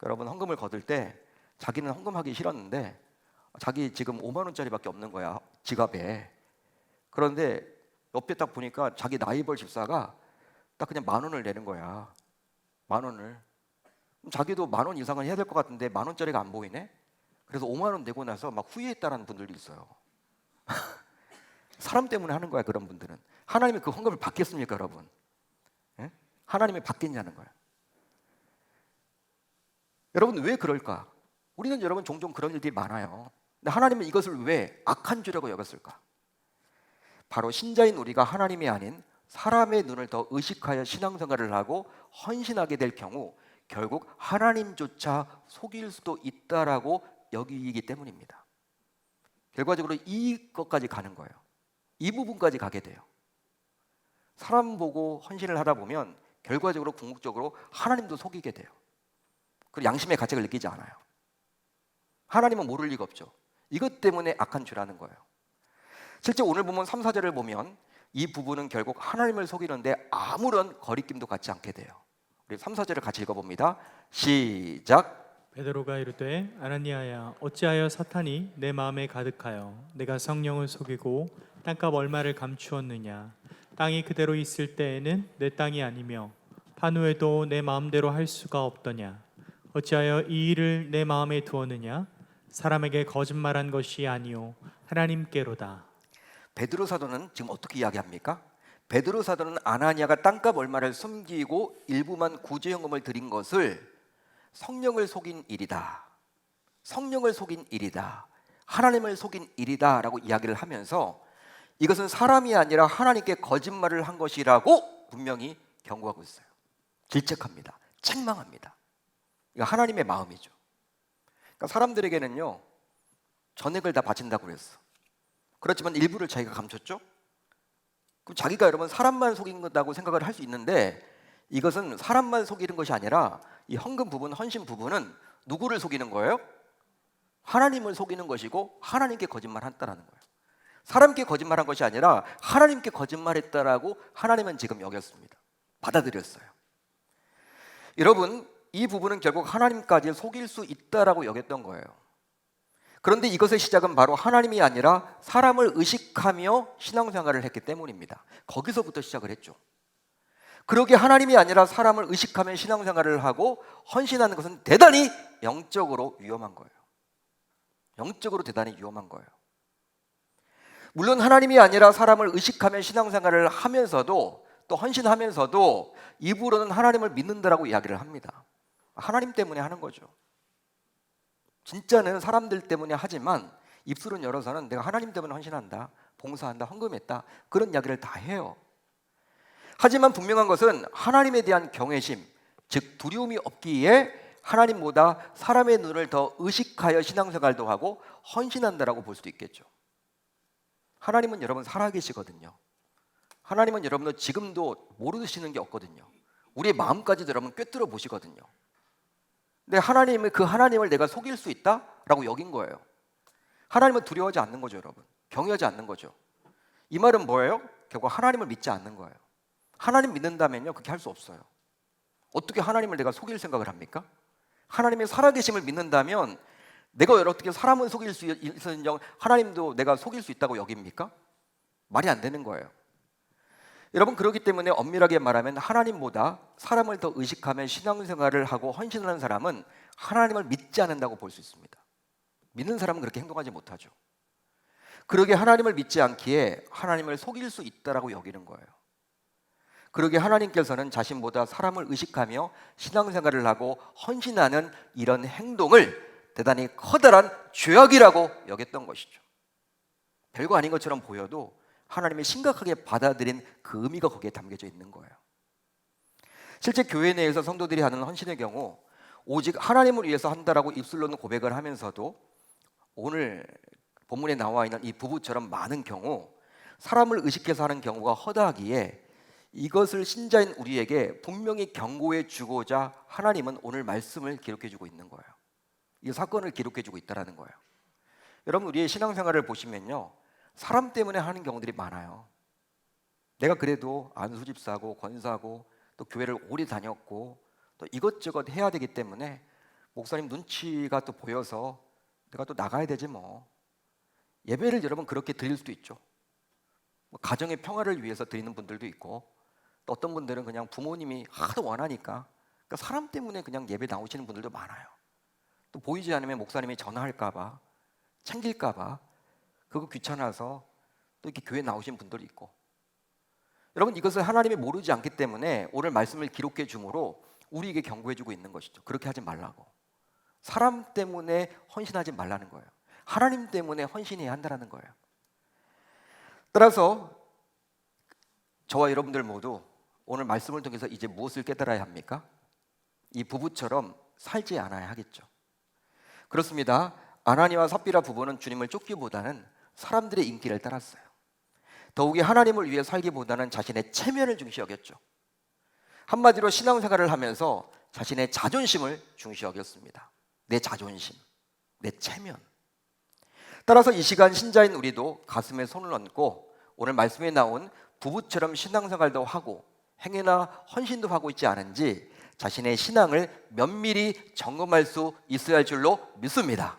여러분 헌금을 거둘 때 자기는 헌금하기 싫었는데 자기 지금 5만 원짜리밖에 없는 거야, 지갑에. 그런데 옆에 딱 보니까 자기 나이벌 집사가 딱 그냥 10,000원을 내는 거야. 10,000원을. 자기도 10,000원 이상은 해야 될 것 같은데 10,000원짜리가 안 보이네. 그래서 5만 원 내고 나서 막 후회했다라는 분들도 있어요. 사람 때문에 하는 거야, 그런 분들은. 하나님이 그 헌금을 받겠습니까, 여러분? 예? 하나님이 받겠냐는 거야. 여러분 왜 그럴까? 우리는 여러분 종종 그런 일들이 많아요. 근데 하나님은 이것을 왜 악한 죄라고 여겼을까? 바로 신자인 우리가 하나님이 아닌 사람의 눈을 더 의식하여 신앙생활을 하고 헌신하게 될 경우 결국 하나님조차 속일 수도 있다라고 여기기 때문입니다. 결과적으로 이것까지 가는 거예요. 이 부분까지 가게 돼요. 사람 보고 헌신을 하다 보면 결과적으로 궁극적으로 하나님도 속이게 돼요. 그리고 양심의 가책을 느끼지 않아요. 하나님은 모를 리가 없죠. 이것 때문에 악한 죄라는 거예요. 실제 오늘 보면 3, 4절을 보면 이 부분은 결국 하나님을 속이는데 아무런 거리낌도 갖지 않게 돼요. 우리 3, 4절을 같이 읽어봅니다. 시작. 베드로가 이르되 아나니아야 어찌하여 사탄이 내 마음에 가득하여 내가 성령을 속이고 땅값 얼마를 감추었느냐. 땅이 그대로 있을 때에는 내 땅이 아니며 판후에도 내 마음대로 할 수가 없더냐. 어찌하여 이 일을 내 마음에 두었느냐. 사람에게 거짓말한 것이 아니요 하나님께로다. 베드로 사도는 지금 어떻게 이야기합니까? 베드로 사도는 아나니아가 땅값 얼마를 숨기고 일부만 구제헌금을 드린 것을 성령을 속인 일이다, 성령을 속인 일이다, 하나님을 속인 일이다 라고 이야기를 하면서 이것은 사람이 아니라 하나님께 거짓말을 한 것이라고 분명히 경고하고 있어요. 질책합니다. 책망합니다. 이거 하나님의 마음이죠. 그러니까 사람들에게는요 전액을 다 바친다고 그랬어. 그렇지만 일부를 자기가 감췄죠. 그럼 자기가 여러분 사람만 속인 거다고 생각을 할 수 있는데 이것은 사람만 속이는 것이 아니라 이 헌금 부분, 헌신 부분은 누구를 속이는 거예요? 하나님을 속이는 것이고 하나님께 거짓말했다라는 거예요. 사람께 거짓말한 것이 아니라 하나님께 거짓말했다라고 하나님은 지금 여겼습니다. 받아들였어요. 여러분 이 부분은 결국 하나님까지 속일 수 있다라고 여겼던 거예요. 그런데 이것의 시작은 바로 하나님이 아니라 사람을 의식하며 신앙생활을 했기 때문입니다. 거기서부터 시작을 했죠. 그러기에 하나님이 아니라 사람을 의식하며 신앙생활을 하고 헌신하는 것은 대단히 영적으로 위험한 거예요. 영적으로 대단히 위험한 거예요. 물론 하나님이 아니라 사람을 의식하며 신앙생활을 하면서도 또 헌신하면서도 입으로는 하나님을 믿는다라고 이야기를 합니다. 하나님 때문에 하는 거죠. 진짜는 사람들 때문에 하지만 입술은 열어서는 내가 하나님 때문에 헌신한다, 봉사한다, 헌금했다 그런 이야기를 다 해요. 하지만 분명한 것은 하나님에 대한 경외심, 즉 두려움이 없기에 하나님보다 사람의 눈을 더 의식하여 신앙생활도 하고 헌신한다라고 볼 수도 있겠죠. 하나님은 여러분 살아계시거든요. 하나님은 여러분도 지금도 모르시는 게 없거든요. 우리의 마음까지도 여러분 꿰뚫어 보시거든요. 근데 하나님은 그 하나님을 내가 속일 수 있다라고 여긴 거예요. 하나님은 두려워하지 않는 거죠, 여러분. 경외하지 않는 거죠. 이 말은 뭐예요? 결국 하나님을 믿지 않는 거예요. 하나님 믿는다면요, 그렇게 할 수 없어요. 어떻게 하나님을 내가 속일 생각을 합니까? 하나님의 살아계심을 믿는다면 내가 어떻게 사람을 속일 수 있는지 하나님도 내가 속일 수 있다고 여깁니까? 말이 안 되는 거예요. 여러분 그렇기 때문에 엄밀하게 말하면 하나님보다 사람을 더 의식하며 신앙생활을 하고 헌신하는 사람은 하나님을 믿지 않는다고 볼 수 있습니다. 믿는 사람은 그렇게 행동하지 못하죠. 그러기에 하나님을 믿지 않기에 하나님을 속일 수 있다라고 여기는 거예요. 그러기에 하나님께서는 자신보다 사람을 의식하며 신앙생활을 하고 헌신하는 이런 행동을 대단히 커다란 죄악이라고 여겼던 것이죠. 별거 아닌 것처럼 보여도 하나님이 심각하게 받아들인 그 의미가 거기에 담겨져 있는 거예요. 실제 교회 내에서 성도들이 하는 헌신의 경우 오직 하나님을 위해서 한다라고 입술로는 고백을 하면서도 오늘 본문에 나와 있는 이 부부처럼 많은 경우 사람을 의식해서 하는 경우가 허다하기에 이것을 신자인 우리에게 분명히 경고해 주고자 하나님은 오늘 말씀을 기록해 주고 있는 거예요. 이 사건을 기록해 주고 있다는 거예요. 여러분, 우리의 신앙생활을 보시면요, 사람 때문에 하는 경우들이 많아요. 내가 그래도 안수 집사고 권사고 또 교회를 오래 다녔고 또 이것저것 해야 되기 때문에 목사님 눈치가 또 보여서 내가 또 나가야 되지 뭐. 예배를 여러분 그렇게 드릴 수도 있죠. 가정의 평화를 위해서 드리는 분들도 있고, 또 어떤 분들은 그냥 부모님이 하도 원하니까, 그러니까 사람 때문에 그냥 예배 나오시는 분들도 많아요. 또 보이지 않으면 목사님이 전화할까 봐, 챙길까 봐 그거 귀찮아서 또 이렇게 교회 나오신 분들이 있고. 여러분, 이것을 하나님이 모르지 않기 때문에 오늘 말씀을 기록해 주므로 우리에게 경고해 주고 있는 것이죠. 그렇게 하지 말라고. 사람 때문에 헌신하지 말라는 거예요. 하나님 때문에 헌신해야 한다는 거예요. 따라서 저와 여러분들 모두 오늘 말씀을 통해서 이제 무엇을 깨달아야 합니까? 이 부부처럼 살지 않아야 하겠죠. 그렇습니다. 아나니와 삽비라 부부는 주님을 쫓기보다는 사람들의 인기를 따랐어요. 더욱이 하나님을 위해 살기보다는 자신의 체면을 중시 여겼죠. 한마디로 신앙생활을 하면서 자신의 자존심을 중시 여겼습니다. 내 자존심, 내 체면. 따라서 이 시간 신자인 우리도 가슴에 손을 얹고 오늘 말씀에 나온 부부처럼 신앙생활도 하고 행위나 헌신도 하고 있지 않은지 자신의 신앙을 면밀히 점검할 수 있어야 할 줄로 믿습니다.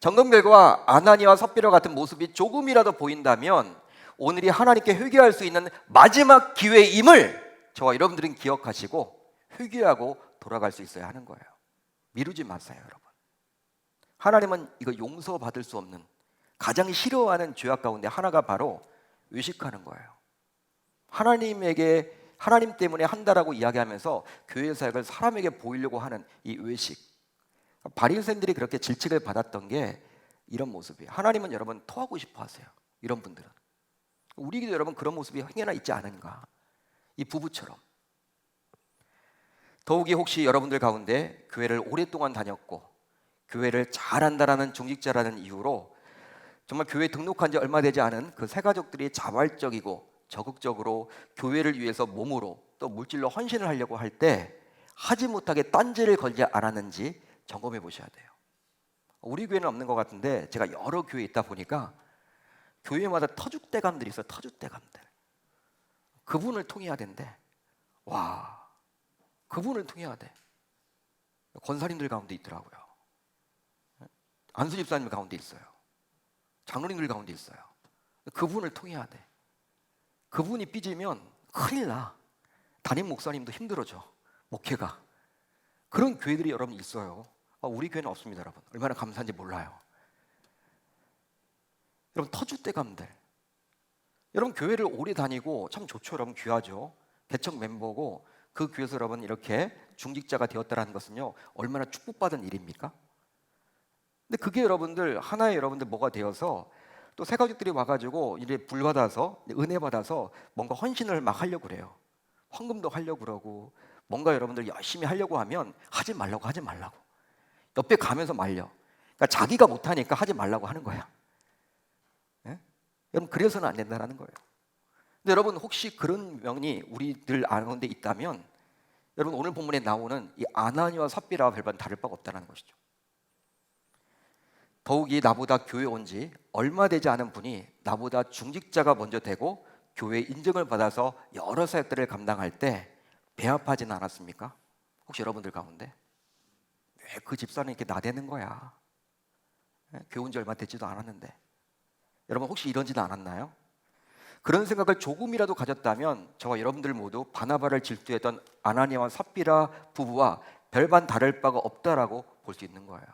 점검 결과 아나니와 삽비라 같은 모습이 조금이라도 보인다면 오늘이 하나님께 회개할 수 있는 마지막 기회임을 저와 여러분들은 기억하시고 회개하고 돌아갈 수 있어야 하는 거예요. 미루지 마세요, 여러분. 하나님은 이거 용서받을 수 없는 가장 싫어하는 죄악 가운데 하나가 바로 외식하는 거예요. 하나님 때문에 한다라고 이야기하면서 교회 사역을 사람에게 보이려고 하는 이 외식. 바리새인들이 그렇게 질책을 받았던 게 이런 모습이에요. 하나님은 여러분 토하고 싶어 하세요. 이런 분들은. 우리에게도 여러분 그런 모습이 행여나 있지 않은가. 이 부부처럼. 더욱이 혹시 여러분들 가운데 교회를 오랫동안 다녔고 교회를 잘한다라는 중직자라는 이유로 정말 교회에 등록한 지 얼마 되지 않은 그 새 가족들이 자발적이고 적극적으로 교회를 위해서 몸으로 또 물질로 헌신을 하려고 할 때 하지 못하게 딴지를 걸지 않았는지 점검해 보셔야 돼요. 우리 교회는 없는 것 같은데 제가 여러 교회에 있다 보니까 교회마다 터줏대감들이 있어요. 터줏대감들. 그분을 통해야 된대. 와, 그분을 통해야 돼. 권사님들 가운데 있더라고요. 안수 집사님 가운데 있어요. 장로님들 가운데 있어요. 그분을 통해야 돼. 그분이 삐지면 큰일 나. 담임 목사님도 힘들어져. 목회가. 그런 교회들이 여러분 있어요. 우리 교회는 없습니다, 여러분. 얼마나 감사한지 몰라요. 여러분 터줏대감들. 여러분 교회를 오래 다니고 참 좋죠. 여러분 귀하죠. 개척 멤버고 그 교회에서 여러분 이렇게 중직자가 되었다는 것은요 얼마나 축복받은 일입니까? 근데 그게 여러분들 하나의 여러분들 뭐가 되어서 또 새 가족들이 와가지고 이제 불 받아서 은혜 받아서 뭔가 헌신을 막 하려고 그래요. 헌금도 하려고 그러고 뭔가 여러분들 열심히 하려고 하면 하지 말라고 옆에 가면서 말려. 그러니까 자기가 못하니까 하지 말라고 하는 거야. 네? 여러분 그래서는 안 된다는 거예요. 근데 여러분 혹시 그런 명이 우리들 가운데 있다면 여러분 오늘 본문에 나오는 이 아나니와 삽비라와 별반 다를 바가 없다는 것이죠. 더욱이 나보다 교회 온 지 얼마 되지 않은 분이 나보다 중직자가 먼저 되고 교회 인정을 받아서 여러 사역들을 감당할 때 배합하지는 않았습니까? 혹시 여러분들 가운데 왜 그 집사는 이렇게 나대는 거야? 교회 온 지 얼마 되지도 않았는데. 여러분 혹시 이런지는 않았나요? 그런 생각을 조금이라도 가졌다면 저와 여러분들 모두 바나바를 질투했던 아나니아와 삽비라 부부와 별반 다를 바가 없다라고 볼 수 있는 거예요.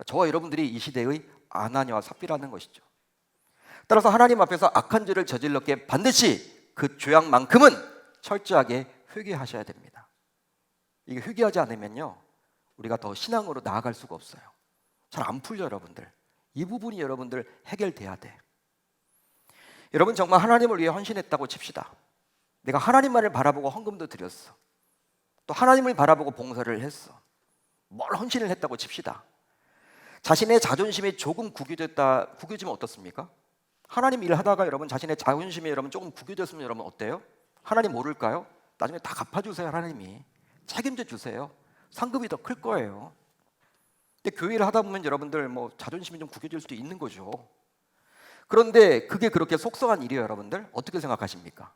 저와 여러분들이 이 시대의 아나니아와 삽비라는 것이죠. 따라서 하나님 앞에서 악한 죄를 저질렀기에 반드시 그 죄악만큼은 철저하게 회개하셔야 됩니다. 이게 회개하지 않으면요 우리가 더 신앙으로 나아갈 수가 없어요. 잘 안 풀려 여러분들. 이 부분이 여러분들 해결돼야 돼. 여러분 정말 하나님을 위해 헌신했다고 칩시다. 내가 하나님만을 바라보고 헌금도 드렸어. 또 하나님을 바라보고 봉사를 했어. 뭘 헌신을 했다고 칩시다. 자신의 자존심이 조금 구겨지면 어떻습니까? 하나님 일하다가 여러분 자신의 자존심이 여러분 조금 구겨졌으면 여러분 어때요? 하나님 모를까요? 나중에 다 갚아주세요. 하나님이 책임져 주세요. 상급이 더 클 거예요. 근데 교회를 하다 보면 여러분들 뭐 자존심이 좀 구겨질 수도 있는 거죠. 그런데 그게 그렇게 속성한 일이에요. 여러분들 어떻게 생각하십니까?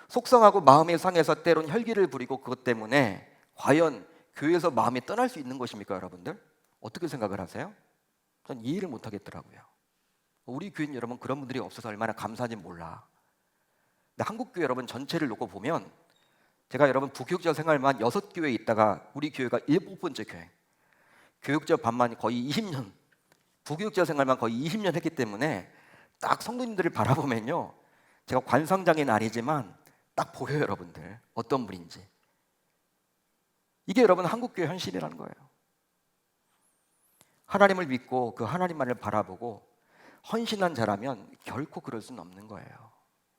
속성하고 마음이 상해서 때론 혈기를 부리고 그것 때문에 과연 교회에서 마음이 떠날 수 있는 것입니까? 여러분들 어떻게 생각을 하세요? 전 이해를 못 하겠더라고요. 우리 교회는 여러분 그런 분들이 없어서 얼마나 감사한지 몰라. 근데 한국교회 여러분 전체를 놓고 보면 제가 여러분 부교육자 생활만 6교회에 있다가 우리 교회가 7번째 교회, 교육자 반만 거의 20년, 부교육자 생활만 거의 20년 했기 때문에 딱 성도님들을 바라보면요, 제가 관상장애는 아니지만 딱 보여요. 여러분들 어떤 분인지. 이게 여러분 한국교회 현실이라는 거예요. 하나님을 믿고 그 하나님만을 바라보고 헌신한 자라면 결코 그럴 수는 없는 거예요.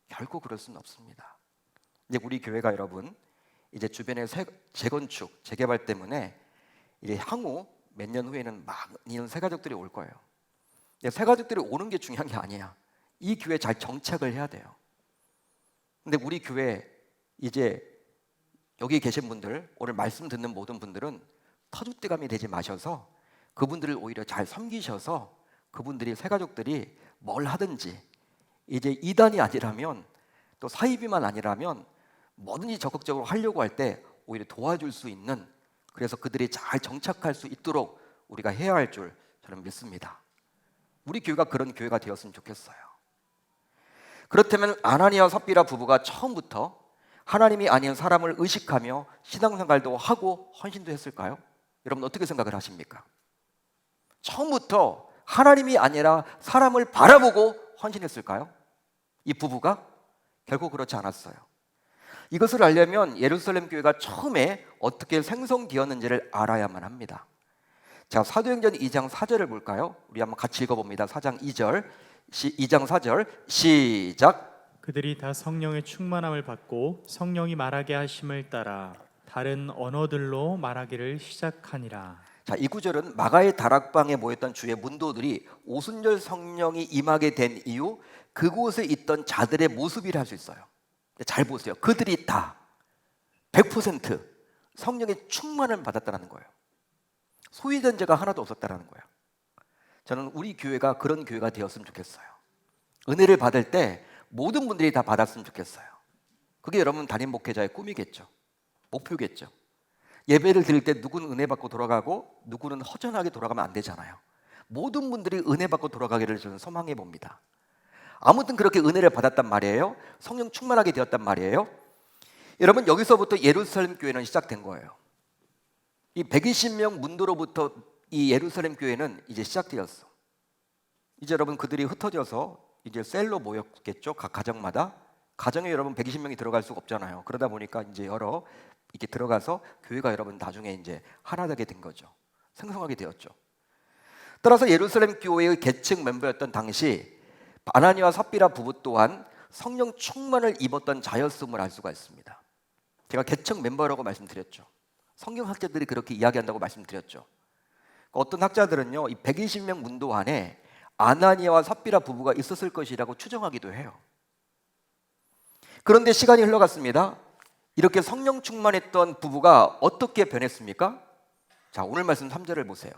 결코 그럴 수는 없습니다. 이제 우리 교회가 여러분 이제 주변의 재건축, 재개발 때문에 이제 향후 몇 년 후에는 많은 새가족들이 올 거예요. 새가족들이 오는 게 중요한 게 아니야. 이 교회 잘 정착을 해야 돼요. 근데 우리 교회 이제 여기 계신 분들, 오늘 말씀 듣는 모든 분들은 터줏대감이 되지 마셔서 그분들을 오히려 잘 섬기셔서 그분들이 새가족들이 뭘 하든지 이제 이단이 아니라면 또 사이비만 아니라면 뭐든지 적극적으로 하려고 할 때 오히려 도와줄 수 있는, 그래서 그들이 잘 정착할 수 있도록 우리가 해야 할 줄 저는 믿습니다. 우리 교회가 그런 교회가 되었으면 좋겠어요. 그렇다면 아나니아와 삽비라 부부가 처음부터 하나님이 아닌 사람을 의식하며 신앙생활도 하고 헌신도 했을까요? 여러분 어떻게 생각을 하십니까? 처음부터 하나님이 아니라 사람을 바라보고 헌신했을까요? 이 부부가? 결코 그렇지 않았어요. 이것을 알려면 예루살렘 교회가 처음에 어떻게 생성되었는지를 알아야만 합니다. 자, 사도행전 2장 4절을 볼까요? 우리 한번 같이 읽어봅니다. 2장 4절 시작. 그들이 다 성령의 충만함을 받고 성령이 말하게 하심을 따라 다른 언어들로 말하기를 시작하니라. 자, 이 구절은 마가의 다락방에 모였던 주의 문도들이 오순절 성령이 임하게 된 이후 그곳에 있던 자들의 모습이라 할 수 있어요. 잘 보세요. 그들이 다 100% 성령의 충만을 받았다는 거예요. 소외된 자가 하나도 없었다는 거예요. 저는 우리 교회가 그런 교회가 되었으면 좋겠어요. 은혜를 받을 때 모든 분들이 다 받았으면 좋겠어요. 그게 여러분 담임 목회자의 꿈이겠죠. 목표겠죠. 예배를 드릴 때 누구는 은혜 받고 돌아가고 누구는 허전하게 돌아가면 안 되잖아요. 모든 분들이 은혜 받고 돌아가기를 저는 소망해 봅니다. 아무튼 그렇게 은혜를 받았단 말이에요. 성령 충만하게 되었단 말이에요. 여러분 여기서부터 예루살렘 교회는 시작된 거예요. 이 120명 문도로부터 이 예루살렘 교회는 이제 시작되었어. 이제 여러분 그들이 흩어져서 이제 셀로 모였겠죠. 각 가정마다. 가정에 여러분 120명이 들어갈 수가 없잖아요. 그러다 보니까 이제 여러 이렇게 들어가서 교회가 여러분 나중에 이제 하나 되게 된 거죠. 생성하게 되었죠. 따라서 예루살렘 교회의 계층 멤버였던 당시 아나니아와 삽비라 부부 또한 성령 충만을 입었던 자였음을 알 수가 있습니다. 제가 계층 멤버라고 말씀드렸죠. 성경학자들이 그렇게 이야기한다고 말씀드렸죠. 어떤 학자들은요, 이 120명 문도 안에 아나니아와 삽비라 부부가 있었을 것이라고 추정하기도 해요. 그런데 시간이 흘러갔습니다. 이렇게 성령 충만했던 부부가 어떻게 변했습니까? 자, 오늘 말씀 3절을 보세요.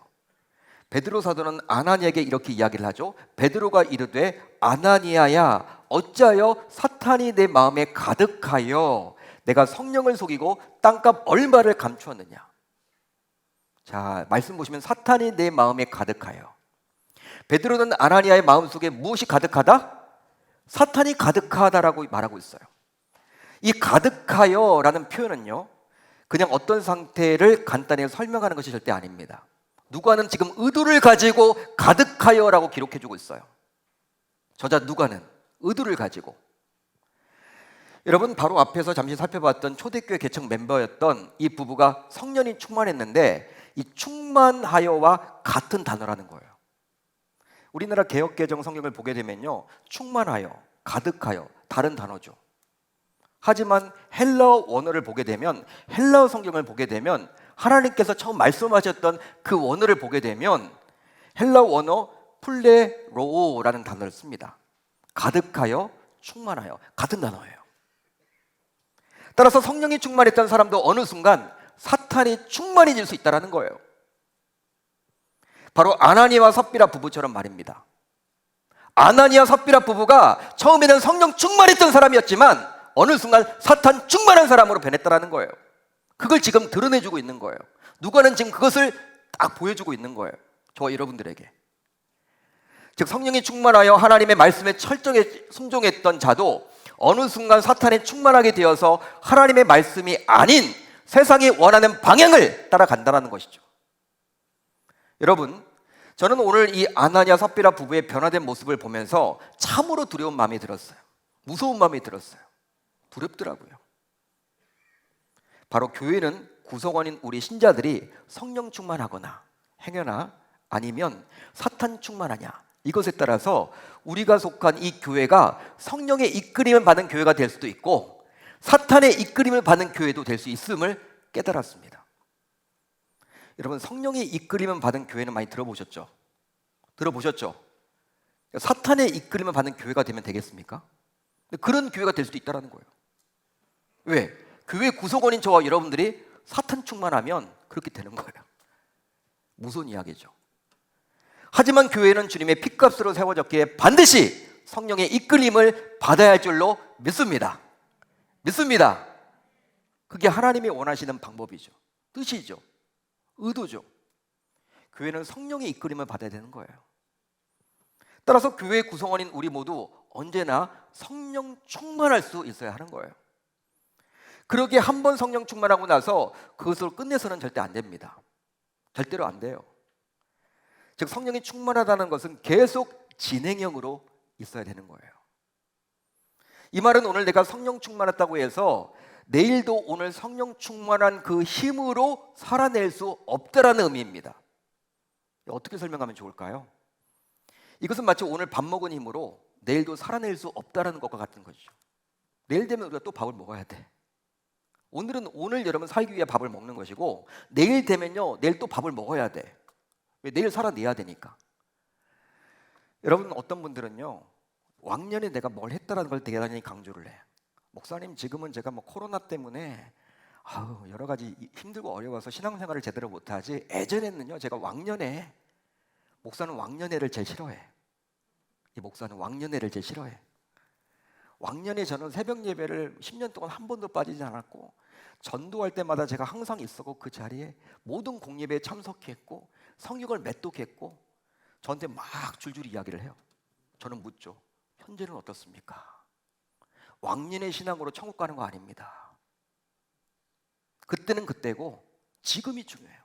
베드로 사도는 아나니아에게 이렇게 이야기를 하죠. 베드로가 이르되 아나니아야 어찌하여 사탄이 내 마음에 가득하여 내가 성령을 속이고 땅값 얼마를 감추었느냐. 자, 말씀 보시면 사탄이 내 마음에 가득하여. 베드로는 아나니아의 마음속에 무엇이 가득하다? 사탄이 가득하다라고 말하고 있어요. 이 가득하여라는 표현은요, 그냥 어떤 상태를 간단히 설명하는 것이 절대 아닙니다. 누가는 지금 의도를 가지고 가득하여라고 기록해주고 있어요. 저자 누가는 의도를 가지고. 여러분 바로 앞에서 잠시 살펴봤던 초대교회 개척 멤버였던 이 부부가 성령이 충만했는데 이 충만하여와 같은 단어라는 거예요. 우리나라 개역개정 성경을 보게 되면요, 충만하여, 가득하여 다른 단어죠. 하지만 헬라어 원어를 보게 되면, 헬라어 성경을 보게 되면, 하나님께서 처음 말씀하셨던 그 원어를 보게 되면 헬라어 원어 플레로라는 단어를 씁니다. 가득하여 충만하여, 같은 단어예요. 따라서 성령이 충만했던 사람도 어느 순간 사탄이 충만해질 수 있다는 거예요. 바로 아나니아와 삽비라 부부처럼 말입니다. 아나니아 삽비라 부부가 처음에는 성령 충만했던 사람이었지만 어느 순간 사탄 충만한 사람으로 변했다는 거예요. 그걸 지금 드러내주고 있는 거예요. 누가는 지금 그것을 딱 보여주고 있는 거예요. 저와 여러분들에게. 즉 성령이 충만하여 하나님의 말씀에 철저하게 순종했던 자도 어느 순간 사탄에 충만하게 되어서 하나님의 말씀이 아닌 세상이 원하는 방향을 따라간다는 것이죠. 여러분, 저는 오늘 이 아나니아 삽비라 부부의 변화된 모습을 보면서 참으로 두려운 마음이 들었어요. 무서운 마음이 들었어요. 두렵더라고요. 바로 교회는 구성원인 우리 신자들이 성령 충만하거나 행여나 아니면 사탄 충만하냐, 이것에 따라서 우리가 속한 이 교회가 성령의 이끌림을 받은 교회가 될 수도 있고 사탄의 이끌림을 받는 교회도 될 수 있음을 깨달았습니다. 여러분, 성령의 이끌림을 받은 교회는 많이 들어보셨죠? 들어보셨죠? 사탄의 이끌림을 받는 교회가 되면 되겠습니까? 그런 교회가 될 수도 있다는 거예요. 왜? 교회 구성원인 저와 여러분들이 사탄 충만하면 그렇게 되는 거예요. 무서운 이야기죠. 하지만 교회는 주님의 피값으로 세워졌기에 반드시 성령의 이끌림을 받아야 할 줄로 믿습니다. 믿습니다. 그게 하나님이 원하시는 방법이죠. 뜻이죠. 의도죠. 교회는 성령의 이끌림을 받아야 되는 거예요. 따라서 교회 구성원인 우리 모두 언제나 성령 충만할 수 있어야 하는 거예요. 그러기에 한 번 성령 충만하고 나서 그것을 끝내서는 절대 안 됩니다. 절대로 안 돼요. 즉 성령이 충만하다는 것은 계속 진행형으로 있어야 되는 거예요. 이 말은 오늘 내가 성령 충만했다고 해서 내일도 오늘 성령 충만한 그 힘으로 살아낼 수 없다라는 의미입니다. 어떻게 설명하면 좋을까요? 이것은 마치 오늘 밥 먹은 힘으로 내일도 살아낼 수 없다라는 것과 같은 것이죠. 내일 되면 우리가 또 밥을 먹어야 돼. 오늘은 오늘 여러분 살기 위해 밥을 먹는 것이고 내일 되면요, 내일 또 밥을 먹어야 돼. 왜? 내일 살아내야 되니까. 여러분, 어떤 분들은요 왕년에 내가 뭘 했다라는 걸 대단히 강조를 해. 목사님, 지금은 제가 뭐 코로나 때문에 여러 가지 힘들고 어려워서 신앙생활을 제대로 못하지 예전에는요 제가 왕년에, 목사는 왕년회를 제일 싫어해. 이 목사는 왕년회를 제일 싫어해. 왕년에 저는 새벽 예배를 10년 동안 한 번도 빠지지 않았고 전도할 때마다 제가 항상 있었고 그 자리에 모든 공예배에 참석했고 성경을 맺독했고 저한테 막 줄줄이 이야기를 해요. 저는 묻죠. 현재는 어떻습니까? 왕년의 신앙으로 천국 가는 거 아닙니다. 그때는 그때고 지금이 중요해요.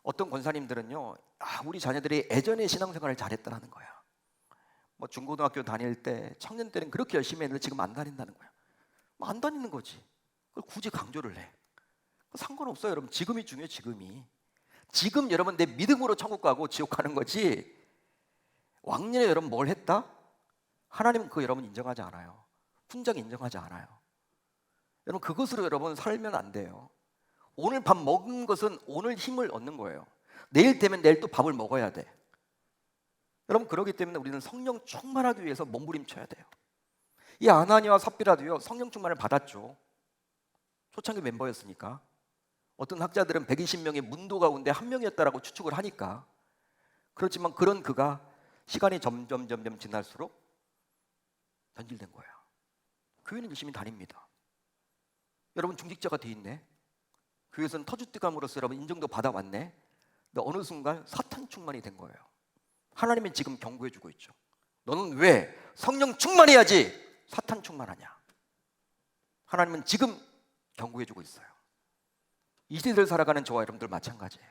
어떤 권사님들은요, 우리 자녀들이 예전에 신앙생활을 잘했다는 거야. 뭐 중고등학교 다닐 때, 청년 때는 그렇게 열심히 했는데 지금 안 다닌다는 거야. 뭐 안 다니는 거지. 그걸 굳이 강조를 해. 상관없어요, 여러분. 지금이 중요해요, 지금이. 지금 여러분 내 믿음으로 천국 가고 지옥 가는 거지. 왕년에 여러분 뭘 했다? 하나님은 그거 여러분 인정하지 않아요. 훈장 인정하지 않아요. 여러분 그것으로 여러분 살면 안 돼요. 오늘 밥 먹은 것은 오늘 힘을 얻는 거예요. 내일 되면 내일 또 밥을 먹어야 돼. 여러분 그렇기 때문에 우리는 성령 충만하기 위해서 몸부림쳐야 돼요. 이 아나니아와 삽비라도요 성령 충만을 받았죠. 초창기 멤버였으니까. 어떤 학자들은 120명의 문도 가운데 한 명이었다라고 추측을 하니까. 그렇지만 그런 그가 시간이 점점 지날수록 변질된 거야. 교회는 열심히 다닙니다. 여러분 중직자가 돼 있네. 교회에서는 터줏대감으로서 여러분 인정도 받아왔네. 근데 어느 순간 사탄 충만이 된 거예요. 하나님은 지금 경고해주고 있죠. 너는 왜 성령 충만해야지 사탄 충만하냐. 하나님은 지금 경고해주고 있어요. 이 시대를 살아가는 저와 여러분들 마찬가지예요.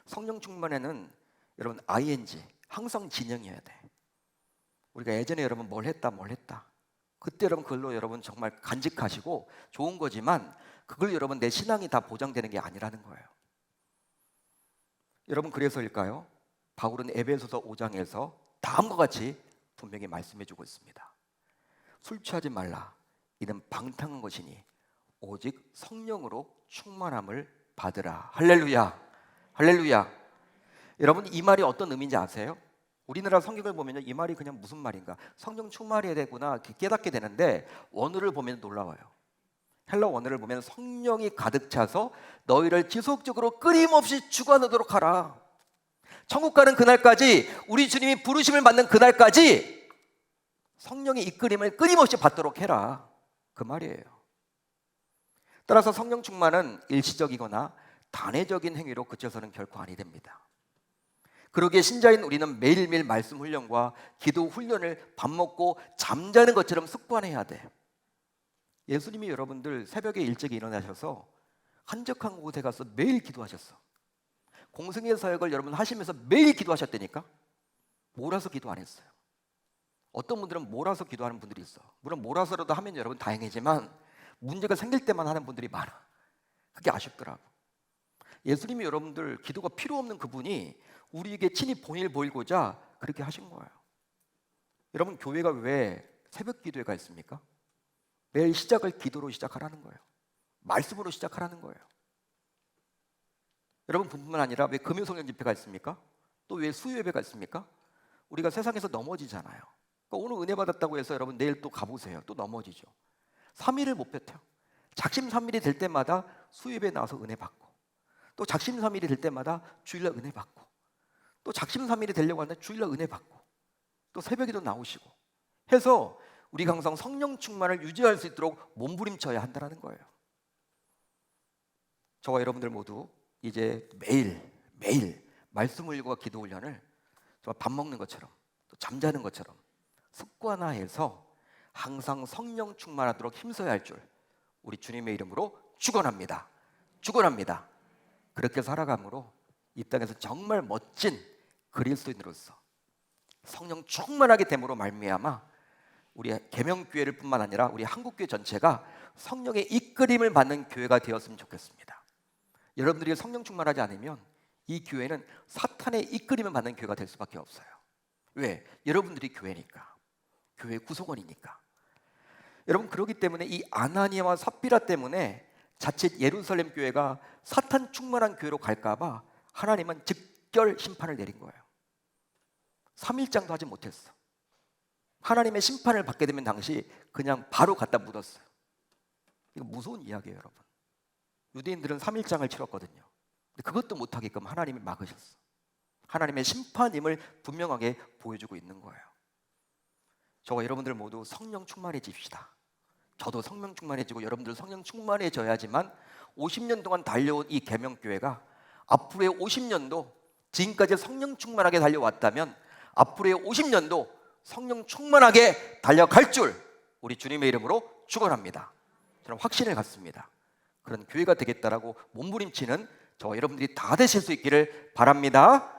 성령 충만에는 여러분 ing 항상 진행해야 돼. 우리가 예전에 여러분 뭘 했다 그때 여러분 그걸로 여러분 정말 간직하시고 좋은 거지만 그걸 여러분 내 신앙이 다 보장되는 게 아니라는 거예요. 여러분 그래서일까요? 바울은 에베소서 5장에서 다음과 같이 분명히 말씀해주고 있습니다. 술 취하지 말라. 이는 방탕한 것이니 오직 성령으로 충만함을 받으라. 할렐루야. 할렐루야. 여러분, 이 말이 어떤 의미인지 아세요? 우리나라 성경을 보면요, 이 말이 그냥 무슨 말인가, 성령 충만해야 되구나 이렇게 깨닫게 되는데, 원어를 보면 놀라워요. 헬라 원어를 보면 성령이 가득 차서 너희를 지속적으로 끊임없이 주관하도록 하라. 천국 가는 그날까지, 우리 주님이 부르심을 받는 그날까지 성령의 이끌림을 끊임없이 받도록 해라, 그 말이에요. 따라서 성령 충만은 일시적이거나 단회적인 행위로 그쳐서는 결코 아니 됩니다. 그러기에 신자인 우리는 매일매일 말씀 훈련과 기도 훈련을 밥 먹고 잠자는 것처럼 습관해야 돼. 예수님이 여러분들 새벽에 일찍 일어나셔서 한적한 곳에 가서 매일 기도하셨어. 공생의 사역을 여러분 하시면서 매일 기도하셨다니까. 몰아서 기도 안 했어요. 어떤 분들은 몰아서 기도하는 분들이 있어. 물론 몰아서라도 하면 여러분 다행이지만 문제가 생길 때만 하는 분들이 많아. 그게 아쉽더라고. 예수님이 여러분들 기도가 필요 없는 그분이 우리에게 친히 본인을 보이고자 그렇게 하신 거예요. 여러분, 교회가 왜 새벽 기도회가 있습니까? 매일 시작을 기도로 시작하라는 거예요. 말씀으로 시작하라는 거예요. 여러분, 뿐만 아니라 왜 금요성령 집회가 있습니까? 또 왜 수요 예배가 있습니까? 우리가 세상에서 넘어지잖아요. 그러니까 오늘 은혜 받았다고 해서 여러분 내일 또 가보세요. 또 넘어지죠. 3일을 못 버텨. 작심삼일이 될 때마다 수요 예배에 나와서 은혜 받고, 또 작심삼일이 될 때마다 주일날 은혜 받고, 또 작심삼일이 되려고 하는데 주일날 은혜 받고, 또 새벽에도 나오시고 해서 우리가 항상 성령 충만을 유지할 수 있도록 몸부림쳐야 한다는 거예요. 저와 여러분들 모두 이제 매일 말씀 훈련과 기도 훈련을 정말 밥 먹는 것처럼, 또 잠자는 것처럼 습관화해서 항상 성령 충만하도록 힘써야 할 줄 우리 주님의 이름으로 축원합니다. 축원합니다. 그렇게 살아감으로 이 땅에서 정말 멋진 그리스도인으로서 성령 충만하게 됨으로 말미암아 우리 계명교회를 뿐만 아니라 우리 한국교회 전체가 성령의 이끌림을 받는 교회가 되었으면 좋겠습니다. 여러분들이 성령 충만하지 않으면 이 교회는 사탄의 이끌림을 받는 교회가 될 수밖에 없어요. 왜? 여러분들이 교회니까, 교회 구성원이니까. 여러분, 그렇기 때문에 이 아나니아와 삽비라 때문에 자칫 예루살렘 교회가 사탄 충만한 교회로 갈까봐 하나님은 즉결 심판을 내린 거예요. 3일장도 하지 못했어. 하나님의 심판을 받게 되면 당시 그냥 바로 갖다 묻었어요. 이거 무서운 이야기예요, 여러분. 유대인들은 3일장을 치렀거든요. 근데 그것도 못하게끔 하나님이 막으셨어. 하나님의 심판임을 분명하게 보여주고 있는 거예요. 저와 여러분들 모두 성령 충만해집시다. 저도 성령 충만해지고 여러분들 성령 충만해져야지만 50년 동안 달려온 이 계명교회가 앞으로의 50년도 지금까지 성령 충만하게 달려왔다면 앞으로의 50년도 성령 충만하게 달려갈 줄 우리 주님의 이름으로 축원합니다. 저는 확신을 갖습니다. 그런 교회가 되겠다라고 몸부림치는 저와 여러분들이 다 되실 수 있기를 바랍니다.